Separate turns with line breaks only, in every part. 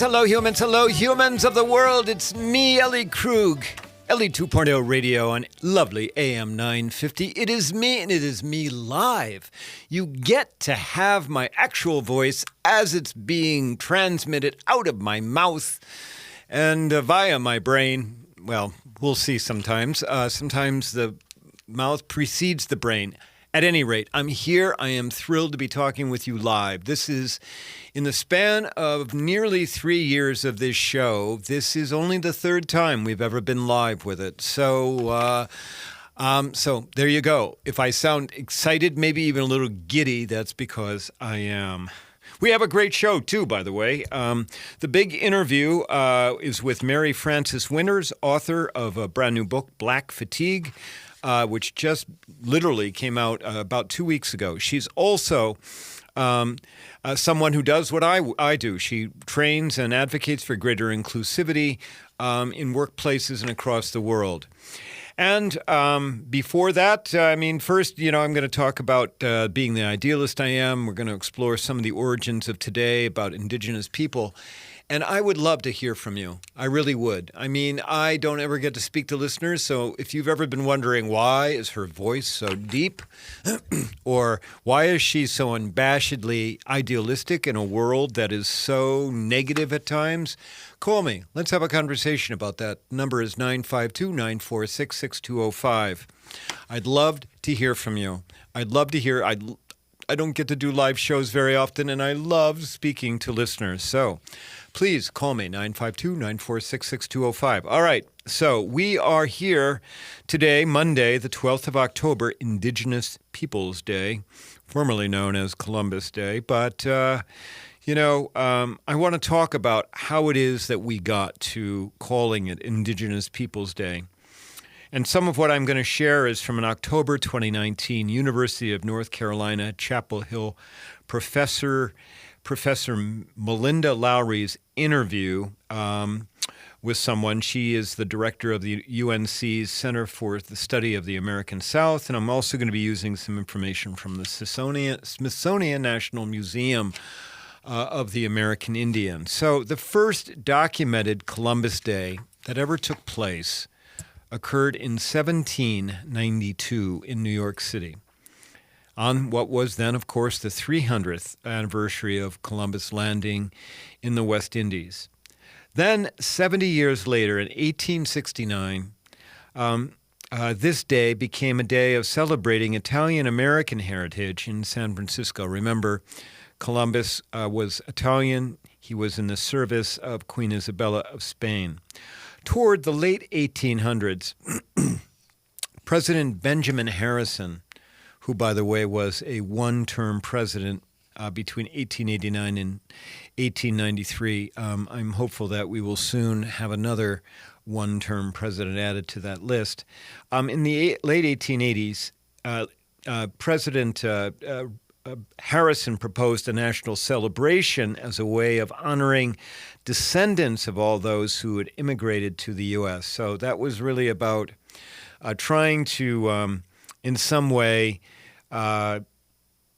Hello, humans of the world. It's me, Ellie Krug. Ellie 2.0 Radio on lovely AM 950. It is me, and it is me live. You get to have my actual voice as it's being transmitted out of my mouth and via my brain. Well, we'll see sometimes. Sometimes the mouth precedes the brain. At any rate, I'm here. I am thrilled to be talking with you live. This is, in the span of nearly 3 years of this show, this is only the third time we've ever been live with it. So there you go. If I sound excited, maybe even a little giddy, that's because I am. We have a great show, too, by the way. The big interview is with Mary Frances Winters, author of a brand new book, Black Fatigue, which just literally came out about 2 weeks ago. She's also someone who does what I do. She trains and advocates for greater inclusivity in workplaces and across the world. And before that, first, I'm going to talk about being the idealist I am. We're going to explore some of the origins of today about Indigenous people. And I would love to hear from you. I really would. I don't ever get to speak to listeners, so if you've ever been wondering why is her voice so deep, or why is she so unabashedly idealistic in a world that is so negative at times, call me. Let's have a conversation about that. Number is 952-946-6205. I'd love to hear from you. I'd love to hear. I don't get to do live shows very often, and I love speaking to listeners. So please call me, 952-946-6205. All right, so we are here today, Monday, the 12th of October, Indigenous Peoples Day, formerly known as Columbus Day. But, I want to talk about how it is that we got to calling it Indigenous Peoples Day. And some of what I'm going to share is from an October 2019 University of North Carolina, Chapel Hill Professor Melinda Lowry's interview with someone. She is the director of the UNC's Center for the Study of the American South, and I'm also going to be using some information from the Smithsonian National Museum of the American Indian. So the first documented Columbus Day that ever took place occurred in 1792 in New York City, on what was then, of course, the 300th anniversary of Columbus landing in the West Indies. Then, 70 years later, in 1869, this day became a day of celebrating Italian-American heritage in San Francisco. Remember, Columbus was Italian. He was in the service of Queen Isabella of Spain. Toward the late 1800s, President Benjamin Harrison, who, by the way, was a one-term president between 1889 and 1893. I'm hopeful that we will soon have another one-term president added to that list. In the late 1880s, President Harrison proposed a national celebration as a way of honoring descendants of all those who had immigrated to the U.S. So that was really about trying to, in some way,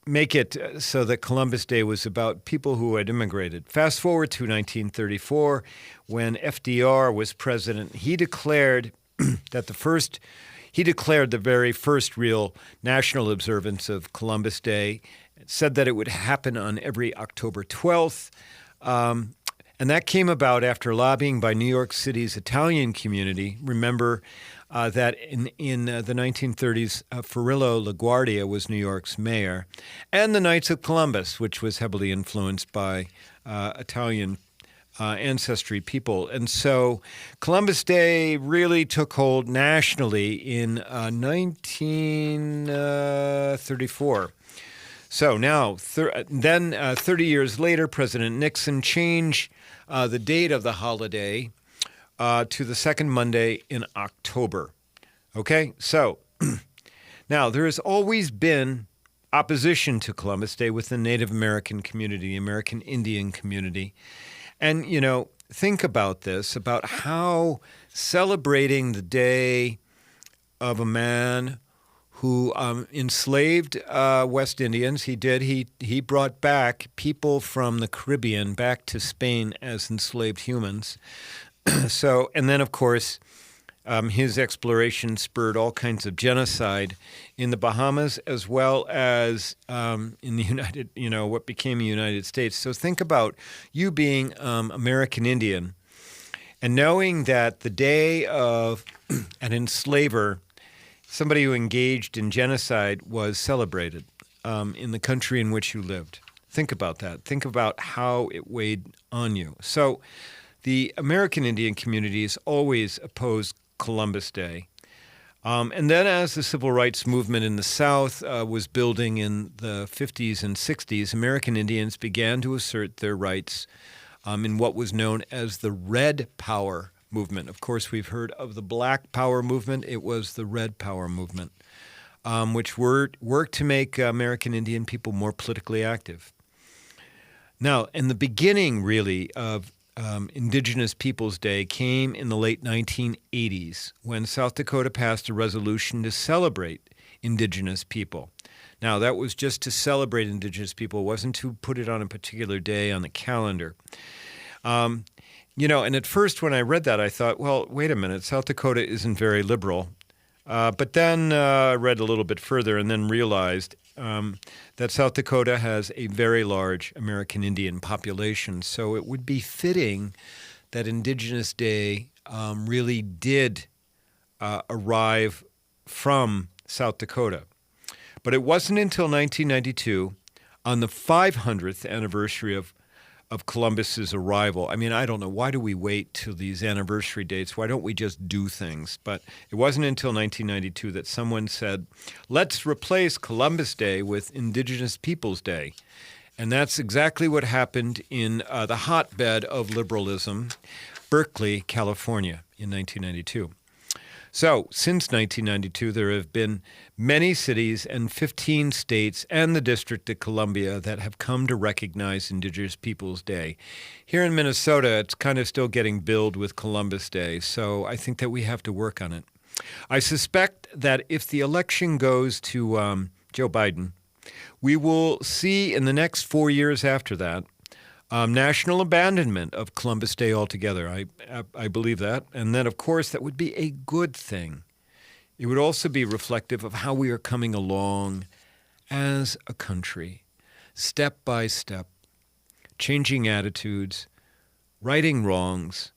make it so that Columbus Day was about people who had immigrated. Fast forward to 1934, when FDR was president, he declared that the very first real national observance of Columbus Day, said that it would happen on every October 12th. And that came about after lobbying by New York City's Italian community. Remember that in the 1930s, Ferrillo LaGuardia was New York's mayor, and the Knights of Columbus, which was heavily influenced by Italian ancestry people. And so Columbus Day really took hold nationally in 1934. So now, 30 years later, President Nixon changed the date of the holiday to the second Monday in October. Okay, so now there has always been opposition to Columbus Day within the Native American community, the American Indian community. And, think about this, about how celebrating the day of a man who enslaved West Indians. He did. He brought back people from the Caribbean back to Spain as enslaved humans. So, and then, of course, his exploration spurred all kinds of genocide in the Bahamas as well as in the what became the United States. So think about you being American Indian and knowing that the day of an enslaver, somebody who engaged in genocide, was celebrated in the country in which you lived. Think about that. Think about how it weighed on you. So the American Indian communities always opposed Columbus Day. And then as the civil rights movement in the South was building in the 50s and 60s, American Indians began to assert their rights in what was known as the Red Power movement. Of course, we've heard of the Black Power movement. It was the Red Power movement, which worked to make American Indian people more politically active. Now, in the beginning, really, of Indigenous Peoples Day came in the late 1980s when South Dakota passed a resolution to celebrate Indigenous people. Now, that was just to celebrate Indigenous people. It wasn't to put it on a particular day on the calendar. And at first when I read that, I thought, well, wait a minute, South Dakota isn't very liberal. But then I read a little bit further and then realized that South Dakota has a very large American Indian population. So it would be fitting that Indigenous Day really did arrive from South Dakota. But it wasn't until 1992, on the 500th anniversary of Columbus's arrival. I mean, I don't know. Why do we wait till these anniversary dates? Why don't we just do things? But it wasn't until 1992 that someone said, let's replace Columbus Day with Indigenous Peoples Day. And that's exactly what happened in the hotbed of liberalism, Berkeley, California, in 1992. So, since 1992, there have been many cities and 15 states and the District of Columbia that have come to recognize Indigenous Peoples Day. Here in Minnesota, it's kind of still getting billed with Columbus Day, so I think that we have to work on it. I suspect that if the election goes to Joe Biden, we will see in the next 4 years after that national abandonment of Columbus Day altogether. I believe that. And then, of course, that would be a good thing. It would also be reflective of how we are coming along as a country, step by step, changing attitudes, righting wrongs,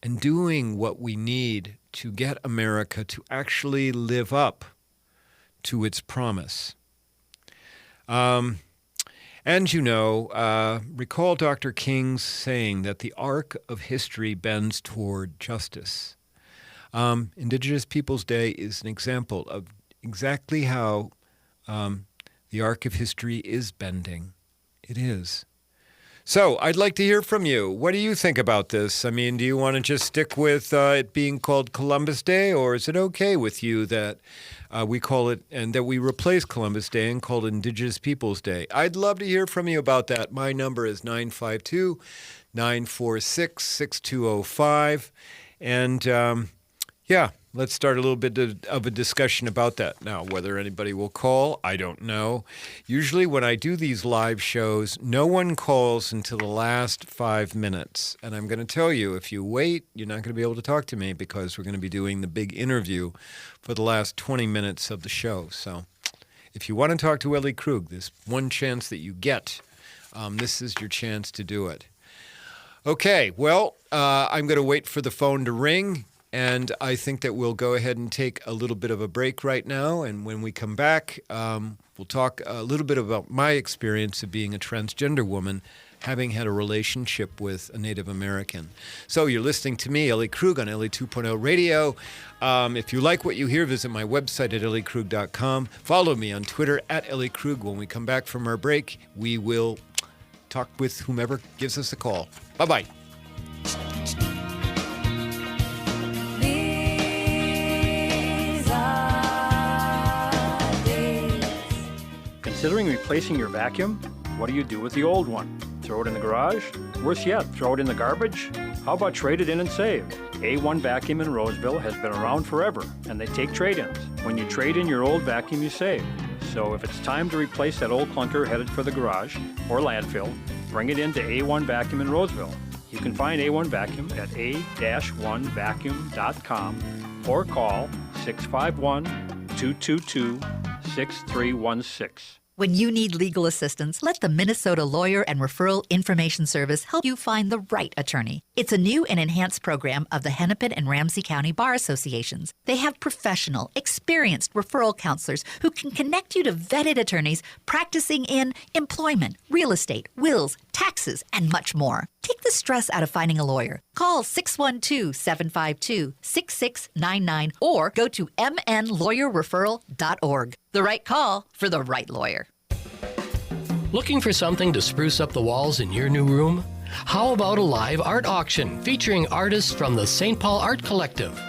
and doing what we need to get America to actually live up to its promise. And recall Dr. King's saying that the arc of history bends toward justice. Indigenous Peoples Day is an example of exactly how the arc of history is bending. It is. So I'd like to hear from you. What do you think about this? I mean, do you want to just stick with it being called Columbus Day, or is it okay with you that we call it and that we replace Columbus Day and call it Indigenous Peoples Day? I'd love to hear from you about that. My number is 952-946-6205. And let's start a little bit of a discussion about that. Now, whether anybody will call, I don't know. Usually when I do these live shows, no one calls until the last 5 minutes. And I'm going to tell you, if you wait, you're not going to be able to talk to me because we're going to be doing the big interview for the last 20 minutes of the show. So if you want to talk to Ellie Krug, there's one chance that you get. This is your chance to do it. Okay, well, I'm going to wait for the phone to ring. And I think that we'll go ahead and take a little bit of a break right now. And when we come back, we'll talk a little bit about my experience of being a transgender woman, having had a relationship with a Native American. So you're listening to me, Ellie Krug, on Ellie 2.0 Radio. If you like what you hear, visit my website at elliekrug.com. Follow me on Twitter at Ellie Krug. When we come back from our break, we will talk with whomever gives us a call. Bye-bye.
Considering replacing your vacuum? What do you do with the old one? Throw it in the garage? Worse yet, throw it in the garbage? How about trade it in and save? A1 Vacuum in Roseville has been around forever, and they take trade-ins. When you trade in your old vacuum, you save. So if it's time to replace that old clunker headed for the garage or landfill, bring it into A1 Vacuum in Roseville. You can find A1 Vacuum at a-1vacuum.com or call 651-222-6316.
When you need legal assistance, let the Minnesota Lawyer and Referral Information Service help you find the right attorney. It's a new and enhanced program of the Hennepin and Ramsey County Bar Associations. They have professional, experienced referral counselors who can connect you to vetted attorneys practicing in employment, real estate, wills, taxes, and much more. Take the stress out of finding a lawyer. Call 612-752-6699 or go to mnlawyerreferral.org. The right call for the right lawyer.
Looking for something to spruce up the walls in your new room? How about a live art auction featuring artists from the St. Paul Art Collective?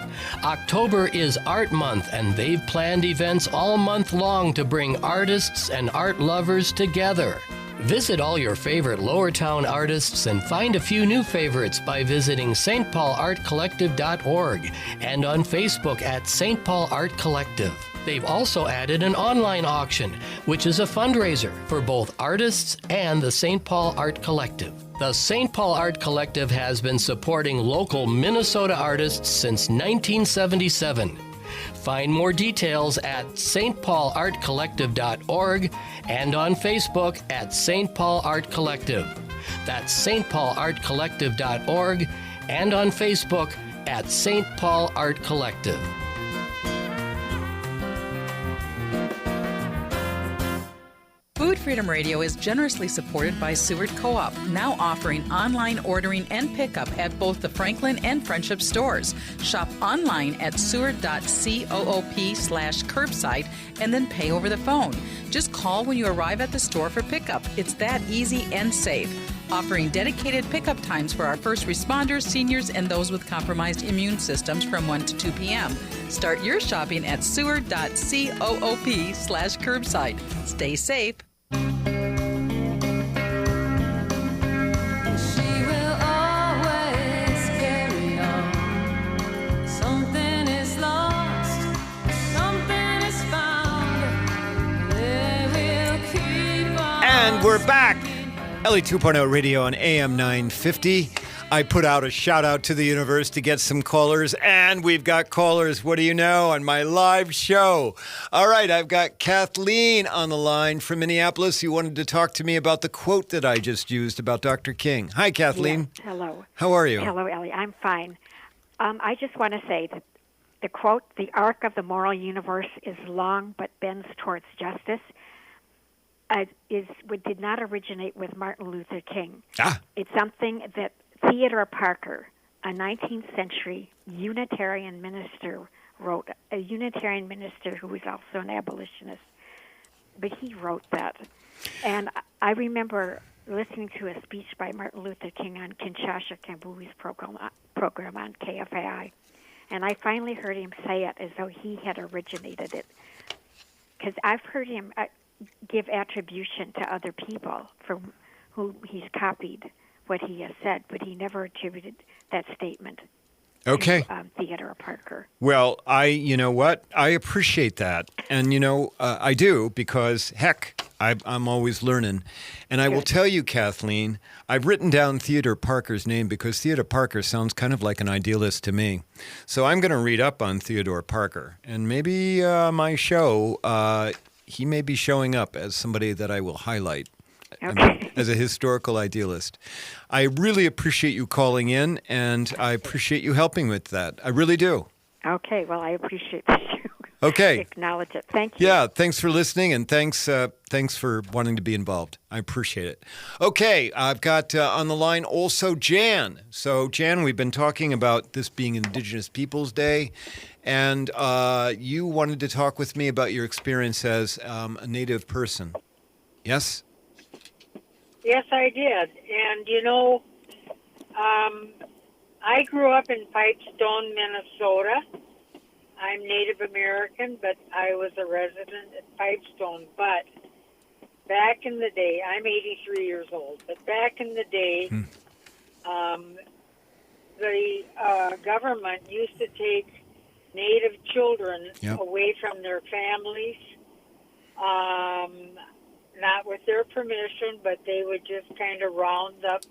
October is Art Month, and they've planned events all month long to bring artists and art lovers together. Visit all your favorite Lower Town artists and find a few new favorites by visiting stpaulartcollective.org and on Facebook at St. Paul Art Collective. They've also added an online auction, which is a fundraiser for both artists and the St. Paul Art Collective. The St. Paul Art Collective has been supporting local Minnesota artists since 1977. Find more details at stpaulartcollective.org and on Facebook at St. Paul Art Collective. That's stpaulartcollective.org and on Facebook at St. Paul Art Collective.
Food Freedom Radio is generously supported by Seward Co-op, now offering online ordering and pickup at both the Franklin and Friendship stores. Shop online at seward.coop/curbside and then pay over the phone. Just call when you arrive at the store for pickup. It's that easy and safe. Offering dedicated pickup times for our first responders, seniors, and those with compromised immune systems from 1 to 2 p.m. Start your shopping at seward.coop/curbside. Stay safe.
And we're back. Ellie 2.0 Radio on AM 950. I put out a shout out to the universe to get some callers, and we've got callers, what do you know, on my live show. All right, I've got Kathleen on the line from Minneapolis. You wanted to talk to me about the quote that I just used about Dr. King. Hi, Kathleen.
Yes, hello.
How are you?
Hello, Ellie. I'm fine. I just want to say that the quote, "The arc of the moral universe is long but bends towards justice," did not originate with Martin Luther King. It's something that Theodore Parker, a 19th century Unitarian minister, wrote, a Unitarian minister who was also an abolitionist. But he wrote that. And I remember listening to a speech by Martin Luther King on Kinshasa Kambui's program on KFAI. And I finally heard him say it as though he had originated it. Because I've heard him give attribution to other people from who he's copied what he has said, but he never attributed that statement to Theodore Parker.
Well, you know what? I appreciate that. And, I do because, heck, I'm always learning. And I will tell you, Kathleen, I've written down Theodore Parker's name because Theodore Parker sounds kind of like an idealist to me. So I'm going to read up on Theodore Parker. And maybe my show, he may be showing up as somebody that I will highlight. As a historical idealist. I really appreciate you calling in, and I appreciate you helping with that. I really do.
Okay, well, I appreciate that you acknowledge it. Thank you.
Yeah, thanks for listening, and thanks for wanting to be involved. I appreciate it. Okay, I've got on the line also Jan. So, Jan, we've been talking about this being Indigenous Peoples Day, and you wanted to talk with me about your experience as a Native person. Yes?
Yes, I did. And, I grew up in Pipestone, Minnesota. I'm Native American, but I was a resident at Pipestone. But back in the day, I'm 83 years old, but back in the day, the government used to take Native children away from their families, not with their permission, but they would just kind of round up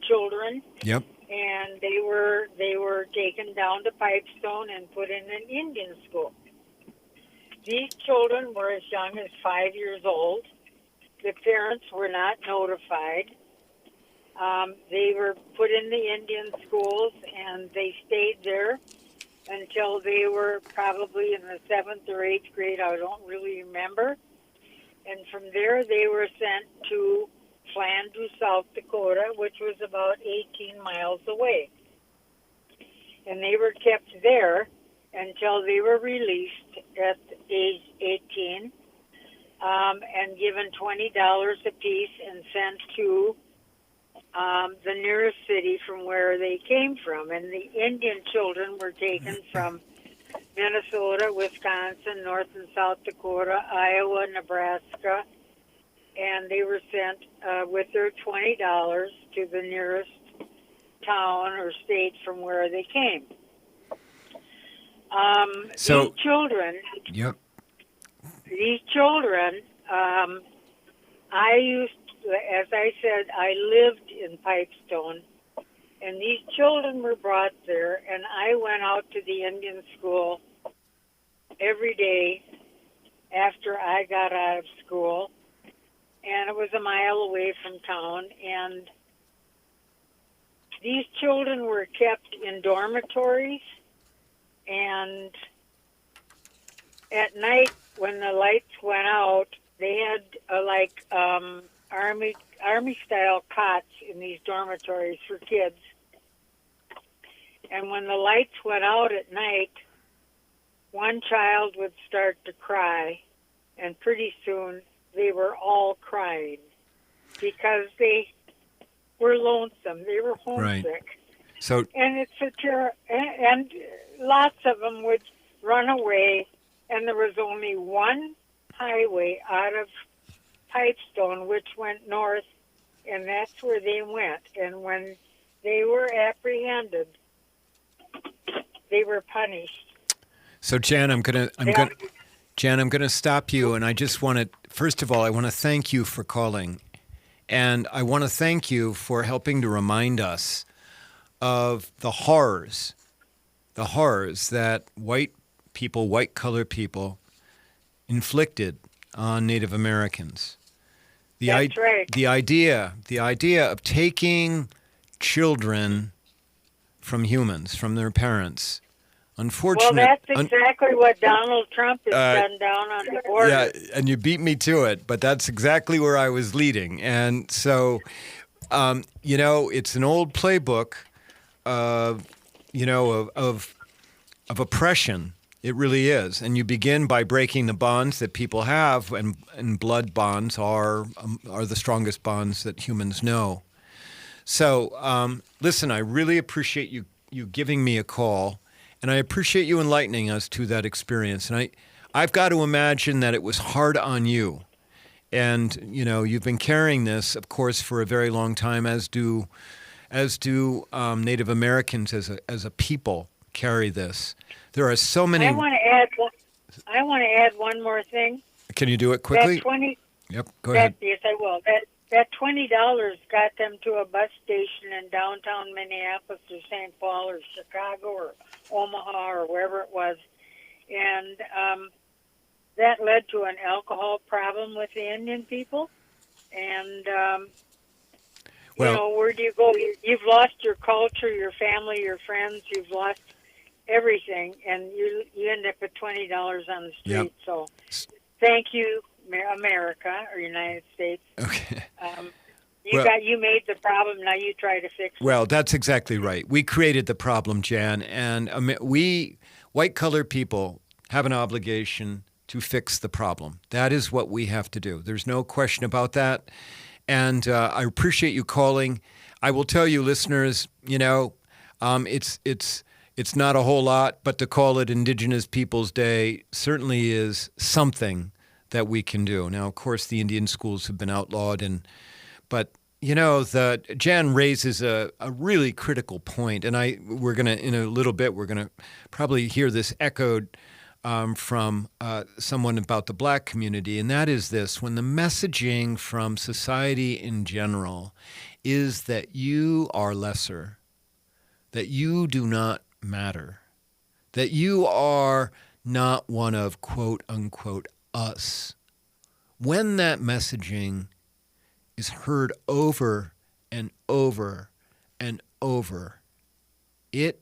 children.
Yep.
And they were taken down to Pipestone and put in an Indian school. These children were as young as 5 years old. The parents were not notified. They were put in the Indian schools, and they stayed there until they were probably in the 7th or 8th grade. I don't really remember. And from there, they were sent to Flandreau, South Dakota, which was about 18 miles away. And they were kept there until they were released at age 18 and given $20 apiece and sent to the nearest city from where they came from. And the Indian children were taken from Minnesota, Wisconsin, North and South Dakota, Iowa, Nebraska, and they were sent with their $20 to the nearest town or state from where they came.
So,
these children,
yep.
These children, as I said, I lived in Pipestone, and these children were brought there, and I went out to the Indian school every day after I got out of school, and it was a mile away from town, and these children were kept in dormitories, and at night when the lights went out, they had army-style cots in these dormitories for kids. And when the lights went out at night, one child would start to cry, and pretty soon they were all crying because they were lonesome. They were homesick.
Right. So,
and it's a and lots of them would run away, and there was only one highway out of Pipestone which went north, and that's where they went. And when they were apprehended, they were punished.
So Jan, I'm gonna stop you, and I just want to, first of all, I want to thank you for calling, and I want to thank you for helping to remind us of the horrors that white people, white colored people, inflicted on Native Americans.
That's right.
The idea of taking children from humans, from their parents. Unfortunately,
well, that's exactly what Donald Trump has done down on the border.
Yeah, and you beat me to it, but that's exactly where I was leading. And so, it's an old playbook of oppression. It really is. And you begin by breaking the bonds that people have, and blood bonds are the strongest bonds that humans know. So, listen, I really appreciate you giving me a call, and I appreciate you enlightening us to that experience. And I've got to imagine that it was hard on you. And, you've been carrying this, of course, for a very long time, as do Native Americans as a people carry this. There are so many.
I want to add one more thing.
Can you do it quickly? Yep, go ahead.
Yes, I will. That $20 got them to a bus station in downtown Minneapolis or St. Paul or Chicago or Omaha or wherever it was. And that led to an alcohol problem with the Indian people. And, where do you go? You've lost your culture, your family, your friends. You've lost everything, and you end up with $20 on the street. Yep. So thank you, America or United States.
Okay.
You made the problem, now you try to fix it.
Well, that's exactly right. We created the problem, Jan, and we, white-colored people, have an obligation to fix the problem. That is what we have to do. There's no question about that, and I appreciate you calling. I will tell you, listeners, it's not a whole lot, but to call it Indigenous Peoples Day certainly is something that we can do. Now, of course, the Indian schools have been outlawed, but Jan raises a really critical point, and we're going to, in a little bit, we're going to probably hear this echoed from someone about the Black community, and that is this: when the messaging from society in general is that you are lesser, that you do not matter, that you are not one of quote unquote us, when that messaging is heard over and over and over, it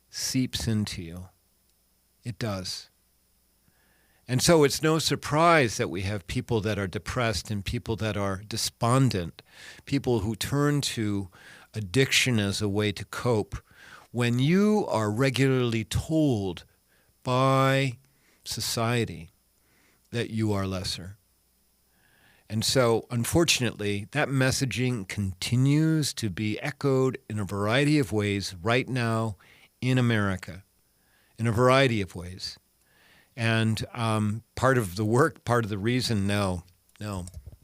seeps into you. It does. And so it's no surprise that we have people that are depressed and people that are despondent, people who turn to addiction as a way to cope, when you are regularly told by society that you are lesser. And so, unfortunately, that messaging continues to be echoed in a variety of ways right now in America, in a variety of ways. And part of the reason,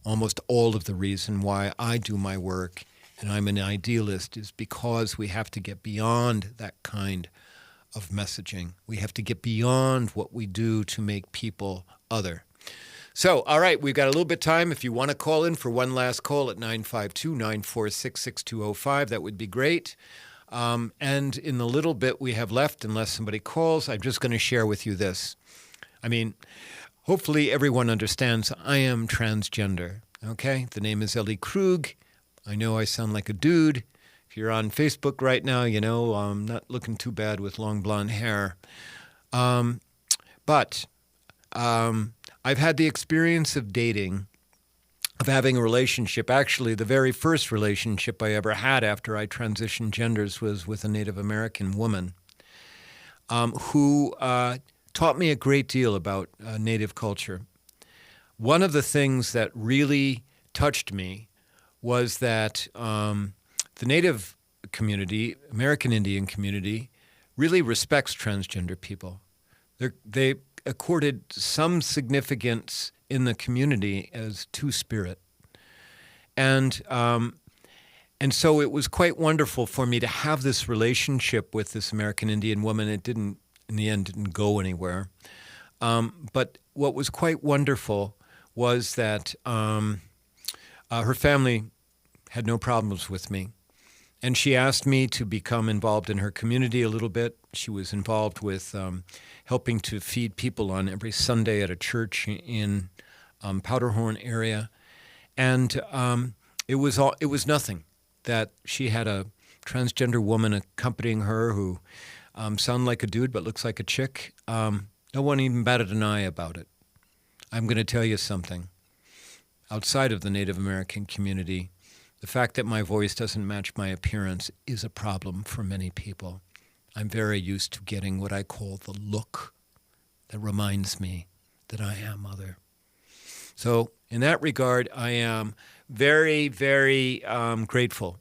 almost all of the reason why I do my work and I'm an idealist is because we have to get beyond that kind of messaging. We have to get beyond what we do to make people other. So, all right, we've got a little bit of time. If you want to call in for one last call at 952-946-6205, that would be great. And in the little bit we have left, unless somebody calls, I'm just going to share with you this. I mean, hopefully everyone understands I am transgender, okay? The name is Ellie Krug. I know I sound like a dude. If you're on Facebook right now, you know I'm not looking too bad with long blonde hair. But I've had the experience of dating, of having a relationship. Actually, the very first relationship I ever had after I transitioned genders was with a Native American woman who taught me a great deal about Native culture. One of the things that really touched me was that the Native community, American Indian community, really respects transgender people. They accorded some significance in the community as two-spirit. And so it was quite wonderful for me to have this relationship with this American Indian woman. It didn't, in the end, didn't go anywhere. But what was quite wonderful was that her family had no problems with me. And she asked me to become involved in her community a little bit. She was involved with helping to feed people on every Sunday at a church in Powderhorn area. And it was nothing that she had a transgender woman accompanying her who sounded like a dude but looks like a chick. No one even batted an eye about it. I'm going to tell you something. Outside of the Native American community, the fact that my voice doesn't match my appearance is a problem for many people. I'm very used to getting what I call the look that reminds me that I am other. So in that regard, I am very, very grateful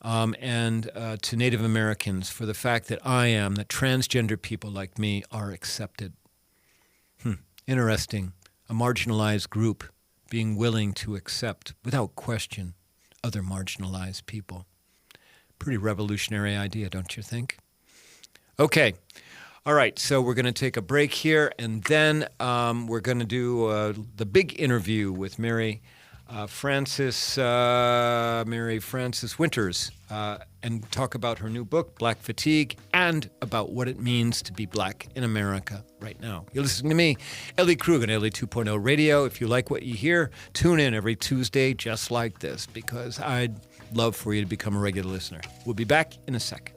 and to Native Americans for the fact that that transgender people like me are accepted. Interesting. A marginalized group being willing to accept, without question, other marginalized people. Pretty revolutionary idea, don't you think? Okay. All right, so we're going to take a break here, and then we're going to do the big interview with Mary Frances Winters and talk about her new book, Black Fatigue, and about what it means to be black in America right now. You're listening to me, Ellie Krug, on Ellie 2.0 Radio. If you like what you hear, tune in every Tuesday just like this, because I'd love for you to become a regular listener. We'll be back in a sec.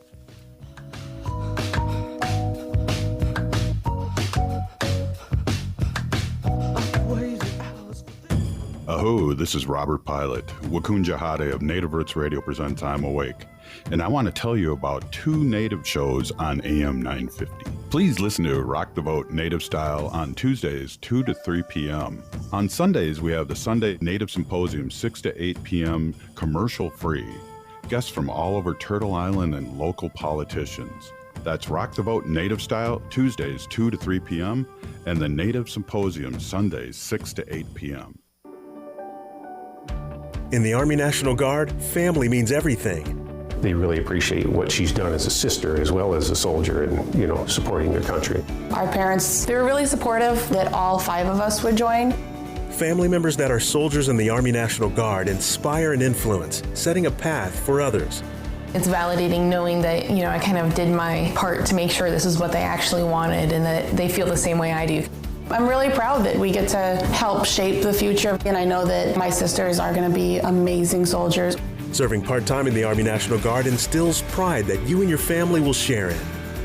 Aho, this is Robert Pilot. Wakun Jahade of Native Roots Radio presents I'm Awake. And I want to tell you about 2 Native shows on AM 950. Please listen to Rock the Vote Native Style on Tuesdays, 2 to 3 p.m. On Sundays, we have the Sunday Native Symposium, 6 to 8 p.m., commercial free. Guests from all over Turtle Island and local politicians. That's Rock the Vote Native Style, Tuesdays 2 to 3 p.m., and the Native Symposium, Sundays 6 to 8 p.m.
In the Army National Guard, family means everything.
They really appreciate what she's done as a sister as well as a soldier and, supporting their country.
Our parents, they were really supportive that all 5 of us would join.
Family members that are soldiers in the Army National Guard inspire and influence, setting a path for others.
It's validating knowing that, I kind of did my part to make sure this is what they actually wanted and that they feel the same way I do. I'm really proud that we get to help shape the future, and I know that my sisters are going to be amazing soldiers.
Serving part-time in the Army National Guard instills pride that you and your family will share in.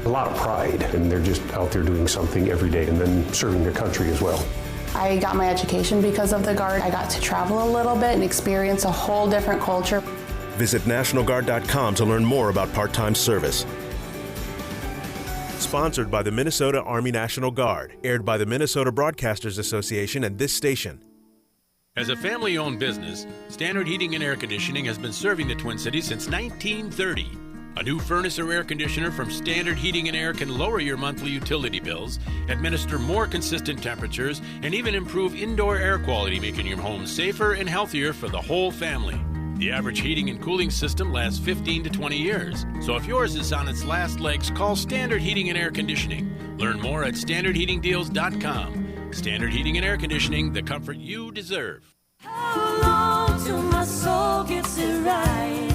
A lot of pride, and they're just out there doing something every day and then serving their country as well.
I got my education because of the Guard. I got to travel a little bit and experience a whole different culture.
Visit NationalGuard.com to learn more about part-time service. Sponsored by the Minnesota Army National Guard. Aired by the Minnesota Broadcasters Association and this station.
As a family-owned business, Standard Heating and Air Conditioning has been serving the Twin Cities since 1930. A new furnace or air conditioner from Standard Heating and Air can lower your monthly utility bills, administer more consistent temperatures, and even improve indoor air quality, making your home safer and healthier for the whole family. The average heating and cooling system lasts 15 to 20 years. So if yours is on its last legs, call Standard Heating and Air Conditioning. Learn more at standardheatingdeals.com. Standard Heating and Air Conditioning, the comfort you deserve.
How long till my soul gets it right?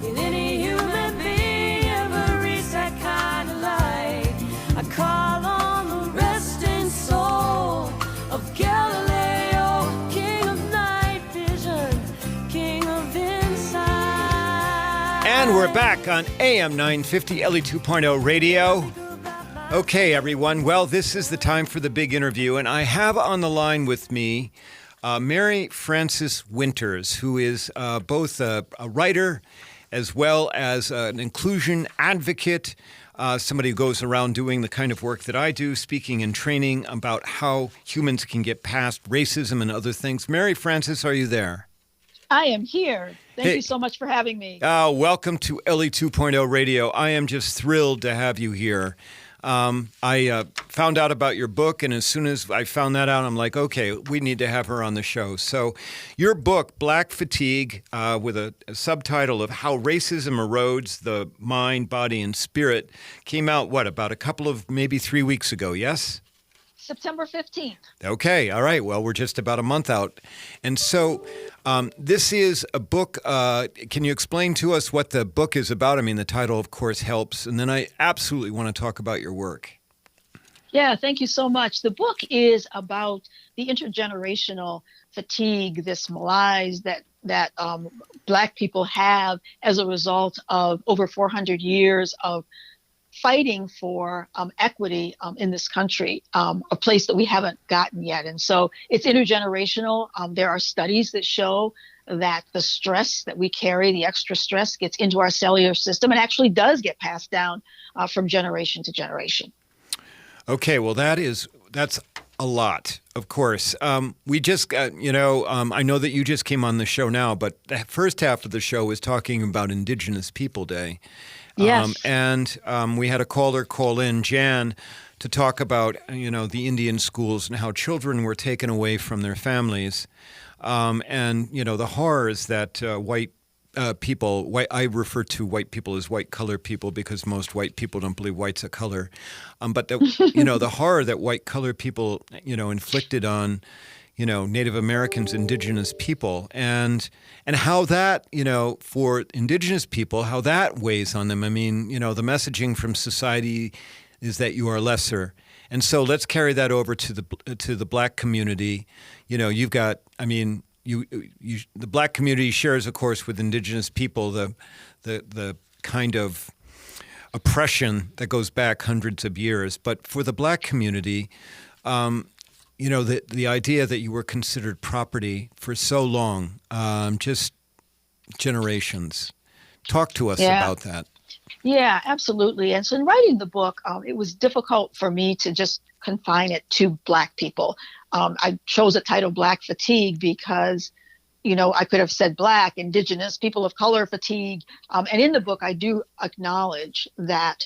Will any human being ever reach that kind of light? I call on the resting soul of Galileo, king of night vision, king of insight.
And we're back on AM 950 Ellie 2.0 radio. Okay, everyone. Well, this is the time for the big interview, and I have on the line with me Mary Frances Winters, who is both a writer as well as an inclusion advocate, somebody who goes around doing the kind of work that I do, speaking and training about how humans can get past racism and other things. Mary Frances, are you there?
I am here. Thank you so much for having me.
Welcome to Ellie 2.0 radio. I am just thrilled to have you here. I found out about your book, and as soon as I found that out, I'm like, okay, we need to have her on the show. So your book, Black Fatigue, with a subtitle of How Racism Erodes the Mind, Body, and Spirit, came out, about a couple of, maybe 3 weeks ago, yes?
September 15th.
Okay, all right. Well, we're just about a month out. And so this is a book. Can you explain to us what the book is about? I mean, the title, of course, helps. And then I absolutely want to talk about your work.
Yeah, thank you so much. The book is about the intergenerational fatigue, this malaise that Black people have as a result of over 400 years of fighting for equity in this country, a place that we haven't gotten yet. And so it's intergenerational. There are studies that show that the stress that we carry, the extra stress, gets into our cellular system and actually does get passed down from generation to generation.
Okay, well, that's a lot, of course. We just, I know that you just came on the show now, but the first half of the show was talking about Indigenous People Day.
Yes.
And we had a caller call in, Jan, to talk about, the Indian schools and how children were taken away from their families. And, the horrors that white people, I refer to white people as white colored people because most white people don't believe white's a color. But, the horror that white colored people, inflicted on Native Americans, Indigenous people, and how that, for Indigenous people, how that weighs on them. I mean, the messaging from society is that you are lesser. And so let's carry that over to the Black community. You've got, the Black community shares, of course, with Indigenous people the kind of oppression that goes back hundreds of years. But for the Black community, the idea that you were considered property for so long, just generations. Talk to us about that.
Yeah, absolutely. And so in writing the book, it was difficult for me to just confine it to Black people. I chose the title Black Fatigue because I could have said Black, Indigenous, people of color fatigue. And in the book, I do acknowledge that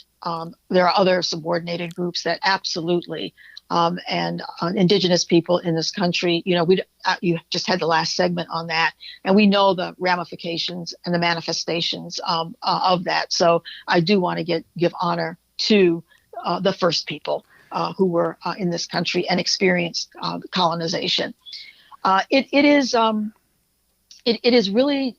there are other subordinated groups that absolutely, and Indigenous people in this country, you just had the last segment on that, and we know the ramifications and the manifestations of that. So I do want to give honor to the first people who were in this country and experienced colonization. It is really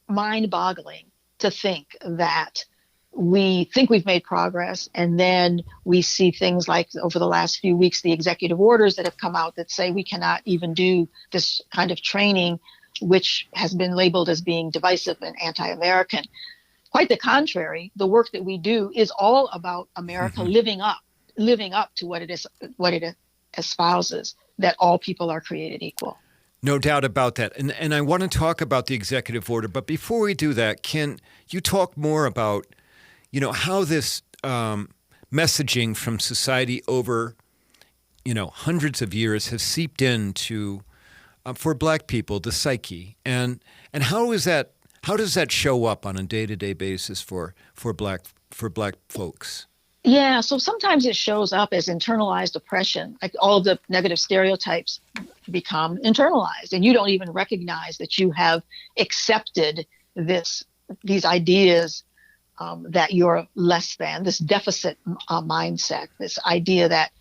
mind-boggling to think that we think we've made progress, and then we see things like over the last few weeks, the executive orders that have come out that say we cannot even do this kind of training, which has been labeled as being divisive and anti-American. Quite the contrary, the work that we do is all about America living up to what it espouses, that all people are created equal.
No doubt about that. And I want to talk about the executive order. But before we do that, can you talk more about, how this messaging from society over, hundreds of years has seeped into, for Black people, the psyche? And how does that show up on a day-to-day basis for Black folks?
Yeah, so sometimes it shows up as internalized oppression, like all of the negative stereotypes become internalized, and you don't even recognize that you have accepted these ideas that you're less than, this deficit mindset, this idea that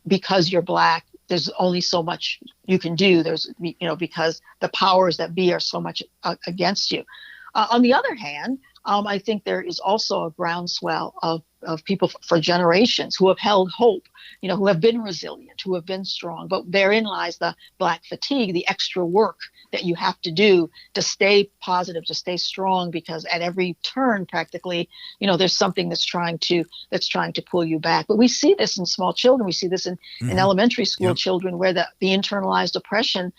because you're Black, there's only so much you can do. There's, because the powers that be are so much against you. On the other hand, I think there is also a groundswell of people for generations who have held hope, who have been resilient, who have been strong. But therein lies the Black fatigue, the extra work that you have to do to stay positive, to stay strong, because at every turn, practically, there's something that's trying to pull you back. But we see this in small children. We see this in elementary school children, where the internalized oppression,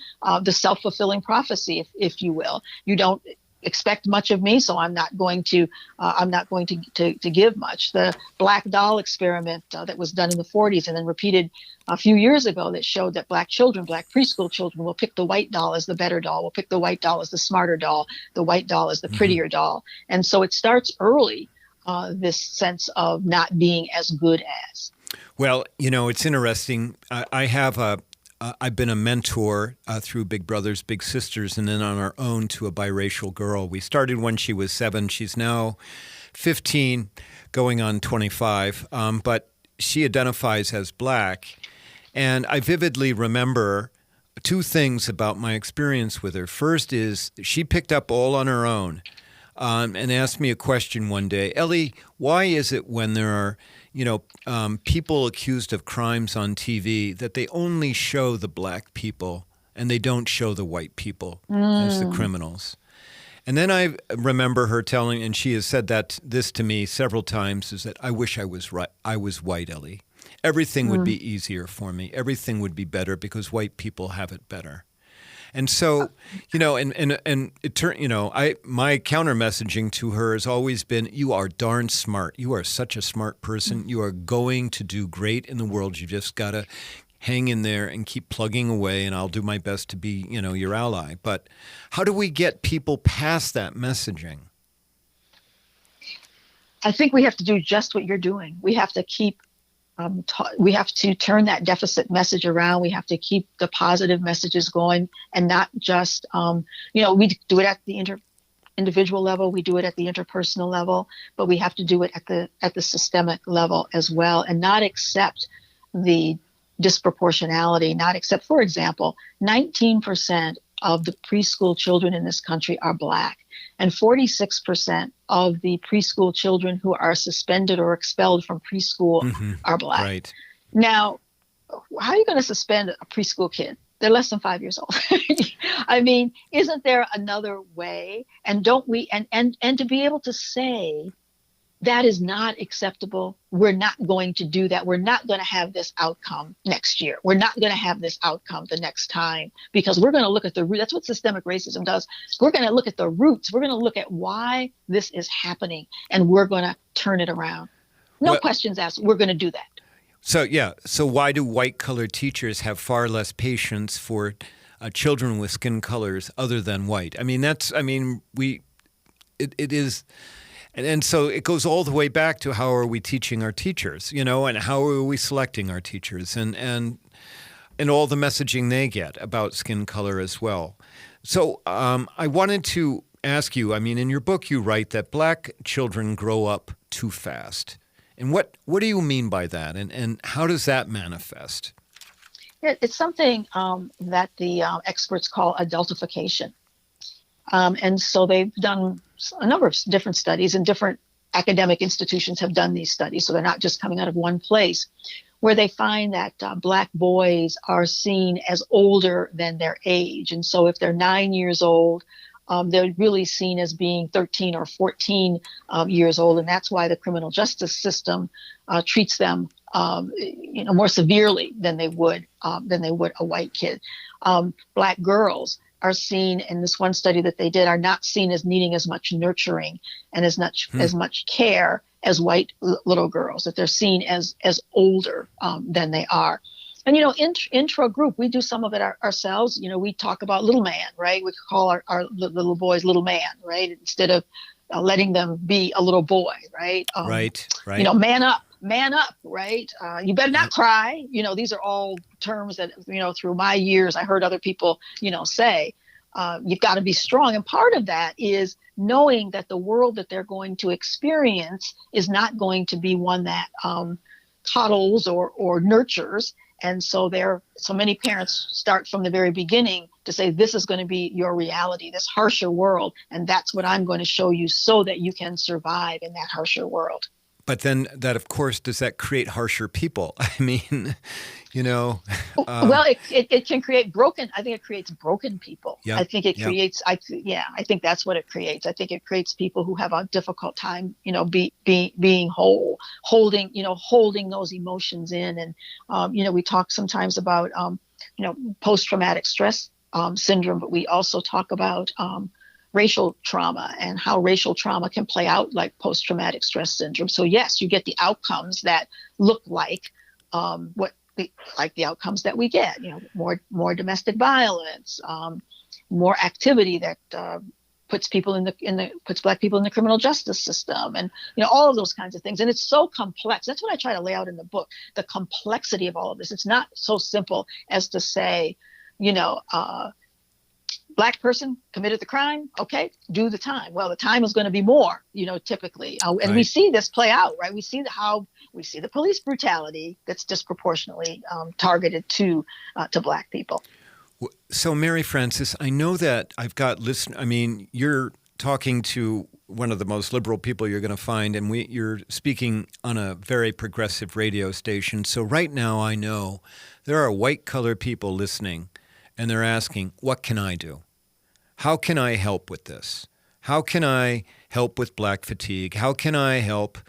the self-fulfilling prophecy, if you will, you don't expect much of me, so I'm not going to give much. The Black doll experiment that was done in the 40s and then repeated a few years ago, that showed that Black preschool children will pick the white doll as the better doll, will pick the white doll as the smarter doll, the white doll as the prettier doll. And so it starts early, this sense of not being as good as. Well,
it's interesting. I've been a mentor through Big Brothers Big Sisters, and then on our own to a biracial girl. We started when she was 7. She's now 15, going on 25, but she identifies as Black. And I vividly remember two things about my experience with her. First is she picked up all on her own and asked me a question one day. Ellie, why is it when there are people accused of crimes on TV that they only show the Black people and they don't show the white people as the criminals? And then I remember her telling, and she has said this to me several times, is that I wish I was right. I was white, Ellie. Everything would be easier for me. Everything would be better because white people have it better. And so, and it turned, my counter messaging to her has always been, you are darn smart. You are such a smart person. You are going to do great in the world. You just got to hang in there and keep plugging away, and I'll do my best to be, your ally. But how do we get people past that messaging?
I think we have to do just what you're doing. We have to keep we have to turn that deficit message around. We have to keep the positive messages going, and not just, we do it at the individual level, we do it at the interpersonal level, but we have to do it at the systemic level as well, and not accept the disproportionality, not accept, for example, 19% of the preschool children in this country are Black, and 46% of the preschool children who are suspended or expelled from preschool are Black.
Right.
Now, how are you going to suspend a preschool kid? They're less than 5 years old. I mean, isn't there another way? And don't we, and to be able to say, that is not acceptable. We're not going to do that. We're not going to have this outcome next year. We're not going to have this outcome the next time, because we're going to look at the root. That's what systemic racism does. We're going to look at the roots. We're going to look at why this is happening, and we're going to turn it around. No questions asked. We're going to do that.
So why do white colored teachers have far less patience for children with skin colors other than white. I mean, it is, and so it goes all the way back to how are we teaching our teachers, and how are we selecting our teachers, and all the messaging they get about skin color as well. So I wanted to ask you, I mean, in your book you write that Black children grow up too fast. And what do you mean by that? And how does that manifest?
It's something that the experts call adultification. And so they've done a number of different studies, and different academic institutions have done these studies. So they're not just coming out of one place, where they find that Black boys are seen as older than their age. And so if they're 9 years old, they're really seen as being 13 or 14 years old. And that's why the criminal justice system treats them more severely than they would a white kid. Black girls are seen, in this one study that they did, are not seen as needing as much nurturing and as much care as white little girls, that they're seen as older than they are. And, intro group, we do some of it ourselves. We talk about little man, right? We call our little boys little man, right? Instead of letting them be a little boy, right?
Right.
Man up, right? You better not cry. These are all terms that, through my years, I heard other people, say. You've got to be strong. And part of that is knowing that the world that they're going to experience is not going to be one that coddles or nurtures. And so many parents start from the very beginning to say, this is going to be your reality, this harsher world. And that's what I'm going to show you so that you can survive in that harsher world.
But then that, of course, does that create harsher people? I mean,
well, it can create I think it creates broken people.
Yeah,
I think it creates, I think that's what it creates. I think it creates people who have a difficult time, being whole, holding those emotions in. And, we talk sometimes about, post-traumatic stress syndrome, but we also talk about racial trauma and how racial trauma can play out like post-traumatic stress syndrome. So yes, you get the outcomes that look like the outcomes that we get. More domestic violence, more activity that puts Black people in the criminal justice system, and all of those kinds of things. And it's so complex. That's what I try to lay out in the book: the complexity of all of this. It's not so simple as to say, Black person committed the crime. Okay, do the time. Well, the time is going to be more, typically. And right. We see this play out, right? We see the police brutality that's disproportionately targeted to Black people.
So, Mary Frances, I know that I've got you're talking to one of the most liberal people you're going to find, and you're speaking on a very progressive radio station. So right now I know there are white-collar people listening, and they're asking, what can I do? How can I help with this? How can I help with Black fatigue? How can I help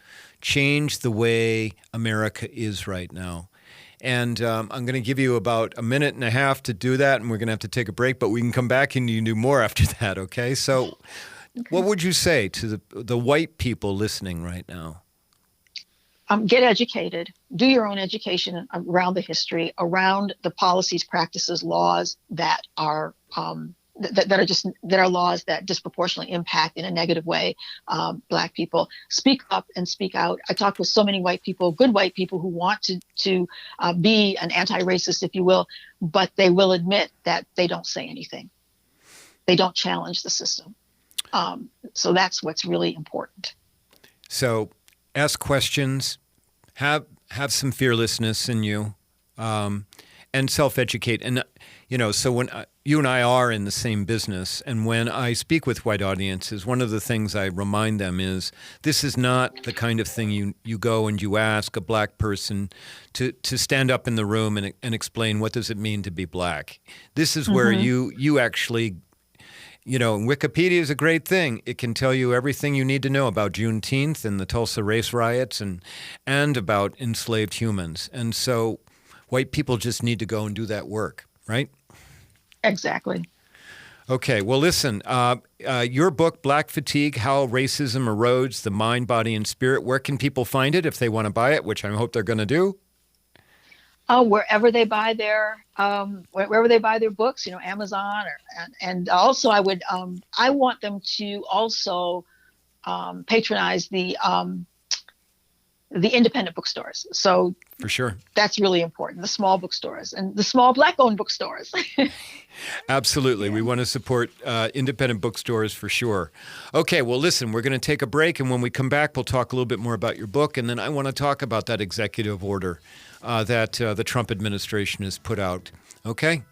change the way America is right now? And I'm going to give you about a minute and a half to do that, and we're going to have to take a break, but we can come back and you can do more after that, okay? So what would you say to the white people listening right now?
Get educated. Do your own education around the history, around the policies, practices, laws that are that are laws that disproportionately impact in a negative way Black people. Speak up and speak out. I talk with so many white people, good white people, who want to be an anti-racist, if you will, but they will admit that they don't say anything. They don't challenge the system. So that's what's really important.
So ask questions, have some fearlessness in you, and self-educate. And, so when you and I are in the same business, and when I speak with white audiences, one of the things I remind them is this is not the kind of thing you go and you ask a Black person to stand up in the room and explain what does it mean to be Black. This is where you actually... Wikipedia is a great thing. It can tell you everything you need to know about Juneteenth and the Tulsa race riots and about enslaved humans. And so white people just need to go and do that work, right?
Exactly.
Okay. Well, listen, your book, Black Fatigue, How Racism Erodes the Mind, Body, and Spirit, where can people find it if they want to buy it, which I hope they're going to do?
Wherever they buy their wherever they buy their books, Amazon, and also I want them to also patronize the independent bookstores. So
for sure,
that's really important. The small bookstores and the small Black-owned bookstores.
Absolutely.
Yeah.
We want to support independent bookstores for sure. Okay, well, listen, we're going to take a break, and when we come back, we'll talk a little bit more about your book, and then I want to talk about that executive order that the Trump administration has put out. Okay?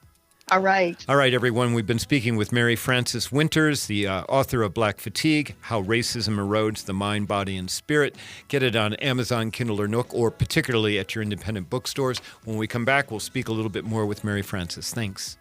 All right.
All right, everyone. We've been speaking with Mary Frances Winters, the author of Black Fatigue, How Racism Erodes the Mind, Body, and Spirit. Get it on Amazon, Kindle, or Nook, or particularly at your independent bookstores. When we come back, we'll speak a little bit more with Mary Frances. Thanks.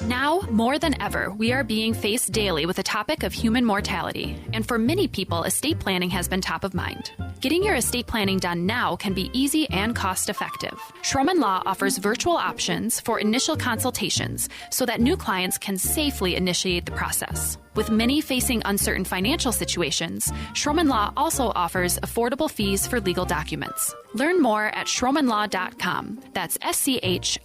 Now, more than ever, we are being faced daily with the topic of human mortality, and for many people, estate planning has been top of mind. Getting your estate planning done now can be easy and cost-effective. Schroman Law offers virtual options for initial consultations so that new clients can safely initiate the process. With many facing uncertain financial situations, Schroman Law also offers affordable fees for legal documents. Learn more at schromanlaw.com. That's SCHROMEN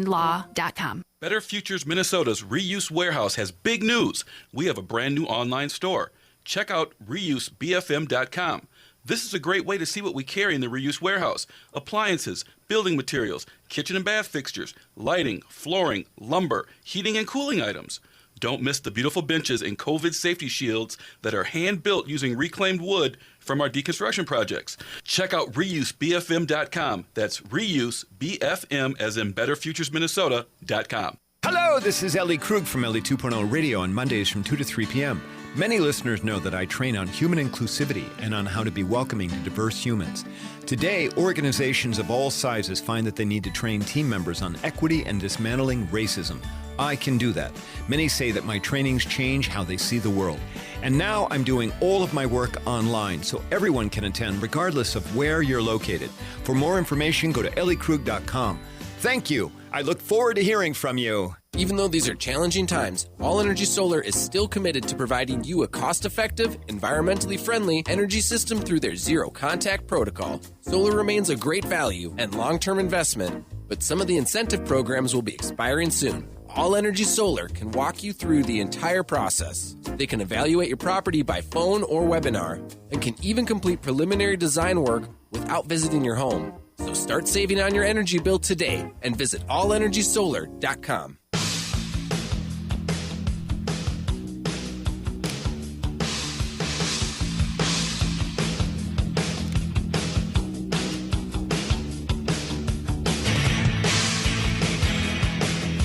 law.com.
Better Futures Minnesota's Reuse Warehouse has big news. We have a brand new online store. Check out reusebfm.com. This is a great way to see what we carry in the Reuse Warehouse. Appliances, building materials, kitchen and bath fixtures, lighting, flooring, lumber, heating and cooling items. Don't miss the beautiful benches and COVID safety shields that are hand-built using reclaimed wood from our deconstruction projects. Check out reusebfm.com. That's reusebfm as in betterfuturesminnesota.com.
Hello, this is Ellie Krug from Ellie 2.0 Radio on Mondays from 2 to 3 p.m. Many listeners know that I train on human inclusivity and on how to be welcoming to diverse humans. Today, organizations of all sizes find that they need to train team members on equity and dismantling racism. I can do that. Many say that my trainings change how they see the world. And now I'm doing all of my work online, so everyone can attend regardless of where you're located. For more information, go to elliekrug.com. Thank you. I look forward to hearing from you.
Even though these are challenging times, All Energy Solar is still committed to providing you a cost-effective, environmentally friendly energy system through their zero-contact protocol. Solar remains a great value and long-term investment, but some of the incentive programs will be expiring soon. All Energy Solar can walk you through the entire process. They can evaluate your property by phone or webinar and can even complete preliminary design work without visiting your home. So start saving on your energy bill today and visit allenergysolar.com.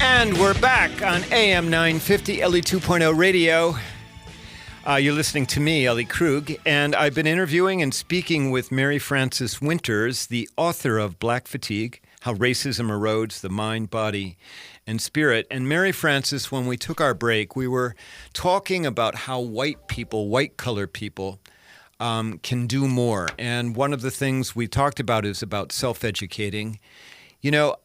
And we're back on AM 950 Ellie 2.0 Radio. You're listening to me, Ellie Krug, and I've been interviewing and speaking with Mary Frances Winters, the author of Black Fatigue, How Racism Erodes the Mind, Body, and Spirit. And Mary Frances, when we took our break, we were talking about how white people, white-collar people, can do more. And one of the things we talked about is about self-educating. You know,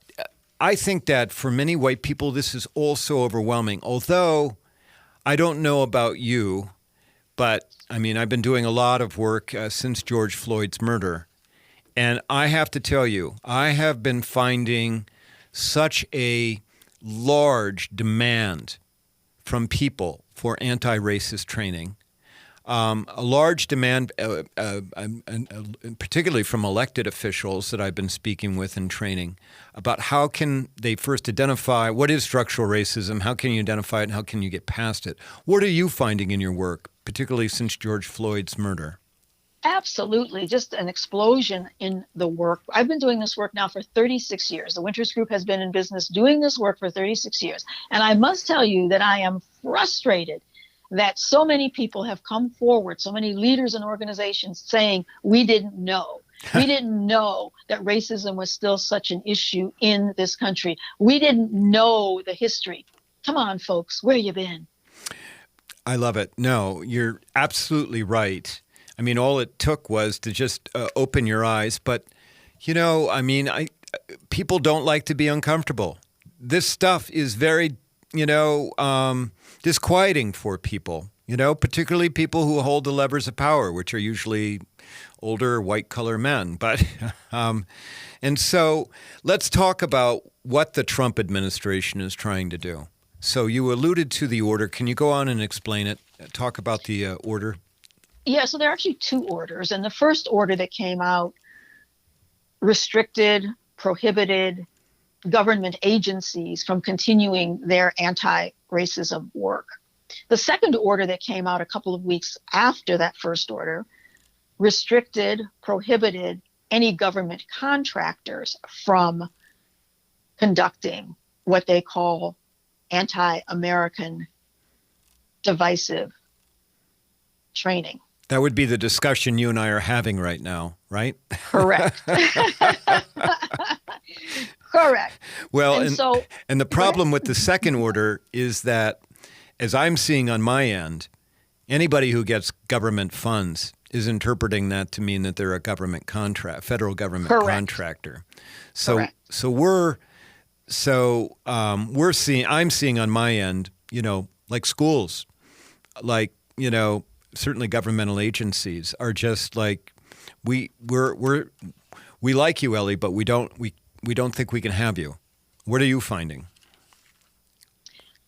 I think that for many white people, this is also overwhelming. Although I don't know about you, but I mean, I've been doing a lot of work since George Floyd's murder. And I have to tell you, I have been finding such a large demand from people for anti-racist training. A large demand, particularly from elected officials that I've been speaking with and training, about how can they first identify what is structural racism, how can you identify it, and how can you get past it. What are you finding in your work, particularly since George Floyd's murder?
Absolutely. Just an explosion in the work. I've been doing this work now for 36 years. The Winters Group has been in business doing this work for 36 years. And I must tell you that I am frustrated that so many people have come forward, so many leaders and organizations saying, we didn't know. We didn't know that racism was still such an issue in this country. We didn't know the history. Come on, folks, where you been?
I love it. No, you're absolutely right. I mean, all it took was to just open your eyes. But, you know, I mean, people don't like to be uncomfortable. This stuff is very, disquieting for people. particularly people who hold the levers of power, which are usually older white collar men. But and so let's talk about what the Trump administration is trying to do. So you alluded to the order. Can you go on and explain it? Talk about the order.
Yeah, so there are actually two orders. And the first order that came out restricted, prohibited government agencies from continuing their anti-racism work. The second order that came out a couple of weeks after that first order restricted, prohibited any government contractors from conducting what they call anti-American divisive training.
That would be the discussion you and I are having right now, right?
Correct. Correct.
Well, and the problem with the second order is that, as I'm seeing on my end, anybody who gets government funds is interpreting that to mean that they're a government federal government contractor. So, I'm seeing on my end, like schools, like, certainly governmental agencies are just like, we like you, Ellie, but we don't think we can have you. What are you finding?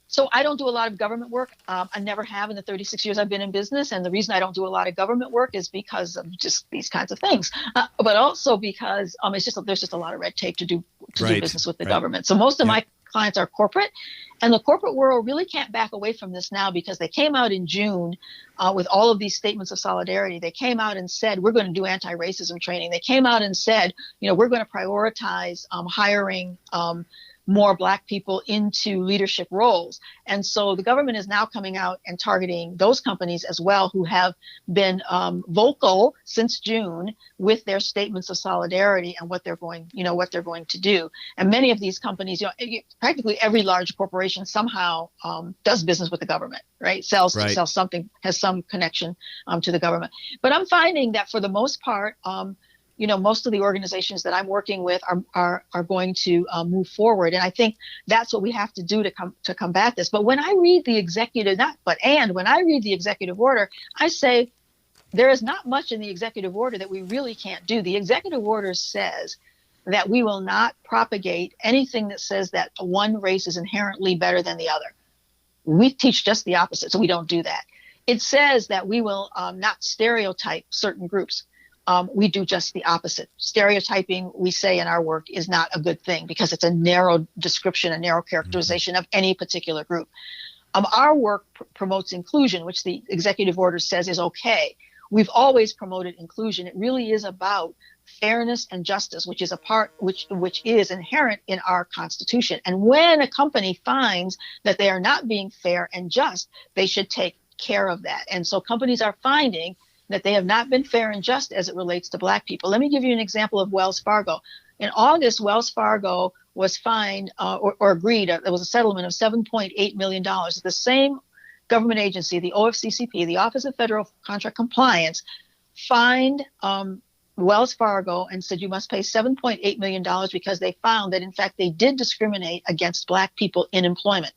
So I don't do a lot of government work. I never have in the 36 years I've been in business. And the reason I don't do a lot of government work is because of just these kinds of things, but also because there's just a lot of red tape to do business with the government. So most of my clients are corporate, and the corporate world really can't back away from this now because they came out in June with all of these statements of solidarity. They came out and said, we're going to do anti-racism training. They came out and said, we're going to prioritize hiring more Black people into leadership roles. And so the government is now coming out and targeting those companies as well who have been vocal since June with their statements of solidarity and what they're going to do. And many of these companies, practically every large corporation somehow does business with the government, right? Sells something, has some connection to the government. But I'm finding that for the most part, most of the organizations that I'm working with are going to move forward. And I think that's what we have to do to combat this. But when I read the when I read the executive order, I say there is not much in the executive order that we really can't do. The executive order says that we will not propagate anything that says that one race is inherently better than the other. We teach just the opposite, so we don't do that. It says that we will not stereotype certain groups. We do just the opposite. Stereotyping, we say in our work, is not a good thing because it's a narrow description, a narrow characterization of any particular group. Our work promotes inclusion, which the executive order says is okay. We've always promoted inclusion. It really is about fairness and justice, which is which is inherent in our Constitution. And when a company finds that they are not being fair and just, they should take care of that. And so companies are finding that they have not been fair and just as it relates to Black people. Let me give you an example of Wells Fargo. In August, Wells Fargo was fined or agreed, there was a settlement of $7.8 million. The same government agency, the OFCCP, the Office of Federal Contract Compliance, fined Wells Fargo and said you must pay $7.8 million because they found that, in fact, they did discriminate against Black people in employment.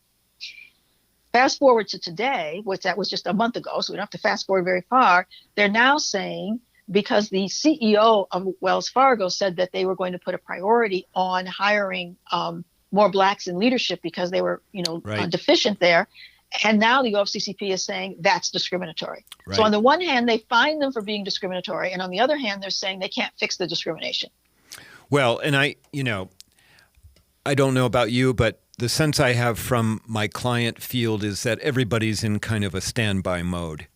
Fast forward to today, which that was just a month ago, so we don't have to fast forward very far. They're now saying, because the CEO of Wells Fargo said that they were going to put a priority on hiring more Blacks in leadership because they were, deficient there. And now the OFCCP is saying that's discriminatory. Right. So on the one hand, they fine them for being discriminatory. And on the other hand, they're saying they can't fix the discrimination.
Well, and I don't know about you, but the sense I have from my client field is that everybody's in kind of a standby mode.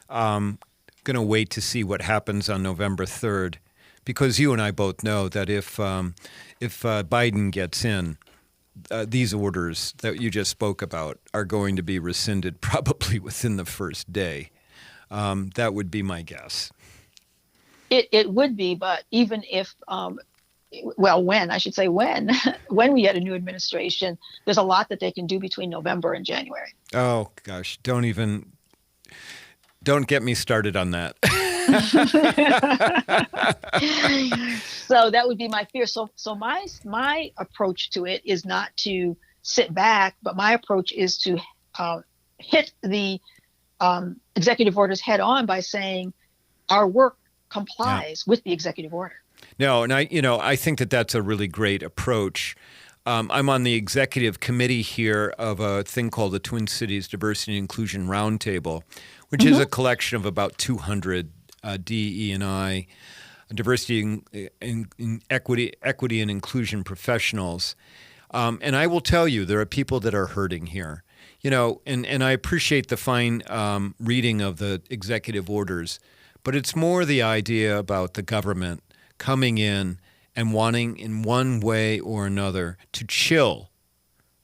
Going to wait to see what happens on November 3rd, because you and I both know that if Biden gets in, these orders that you just spoke about are going to be rescinded probably within the first day. That would be my guess.
It would be, but even if when we get a new administration, there's a lot that they can do between November and January.
Oh, gosh. Don't get me started on that.
So that would be my fear. So my approach to it is not to sit back, but my approach is to hit the executive orders head on by saying our work complies with the executive order.
No, and I think that that's a really great approach. I'm on the executive committee here of a thing called the Twin Cities Diversity and Inclusion Roundtable, which is a collection of about 200 DE&I, diversity and equity and inclusion professionals. And I will tell you, there are people that are hurting here. And I appreciate the fine reading of the executive orders, but it's more the idea about the government coming in and wanting in one way or another to chill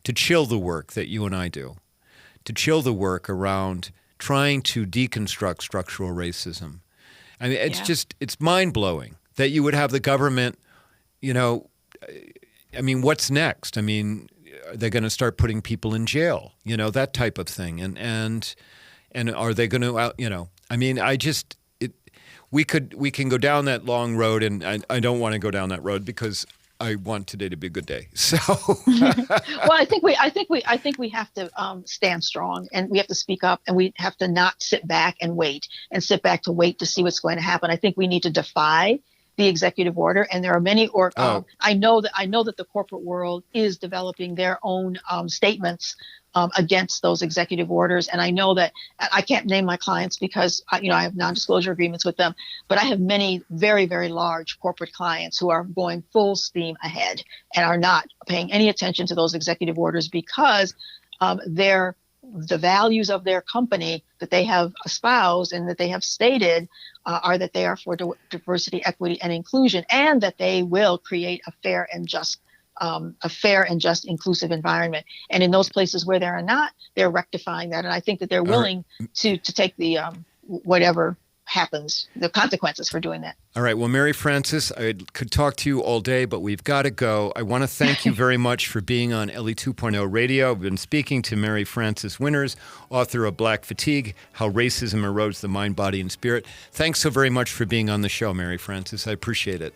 the work that you and I do, to chill the work around trying to deconstruct structural racism. I mean, it's mind-blowing that you would have the government, what's next? I mean, are they going to start putting people in jail? That type of thing. And are they going to, we can go down that long road, and I don't want to go down that road because I want today to be a good day. So,
well, I think we have to stand strong, and we have to speak up, and we have to not sit back and wait to see what's going to happen. I think we need to defy the executive order, and there are many. I know that the corporate world is developing their own statements against those executive orders. And I know that I can't name my clients because I have non-disclosure agreements with them, but I have many very, very large corporate clients who are going full steam ahead and are not paying any attention to those executive orders because the values of their company that they have espoused and that they have stated are that they are for diversity, equity, and inclusion, and that they will create a fair and just inclusive environment. And in those places where there are not, they're rectifying that. And I think that they're willing to take the whatever happens, the consequences for doing that.
All right. Well, Mary Frances, I could talk to you all day, but we've got to go. I want to thank you very much for being on Ellie 2.0 Radio. I've been speaking to Mary Frances Winters, author of Black Fatigue, How Racism Erodes the Mind, Body, and Spirit. Thanks so very much for being on the show, Mary Frances. I appreciate it.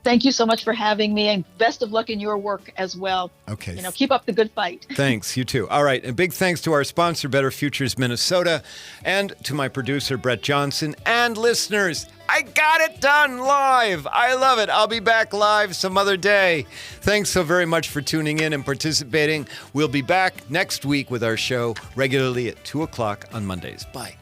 Thank you so much for having me, and best of luck in your work as well.
Okay.
Keep up the good fight.
Thanks. You too. All right. And big thanks to our sponsor, Better Futures Minnesota, and to my producer, Brett Johnson, and listeners. I got it done live. I love it. I'll be back live some other day. Thanks so very much for tuning in and participating. We'll be back next week with our show regularly at 2 o'clock on Mondays. Bye.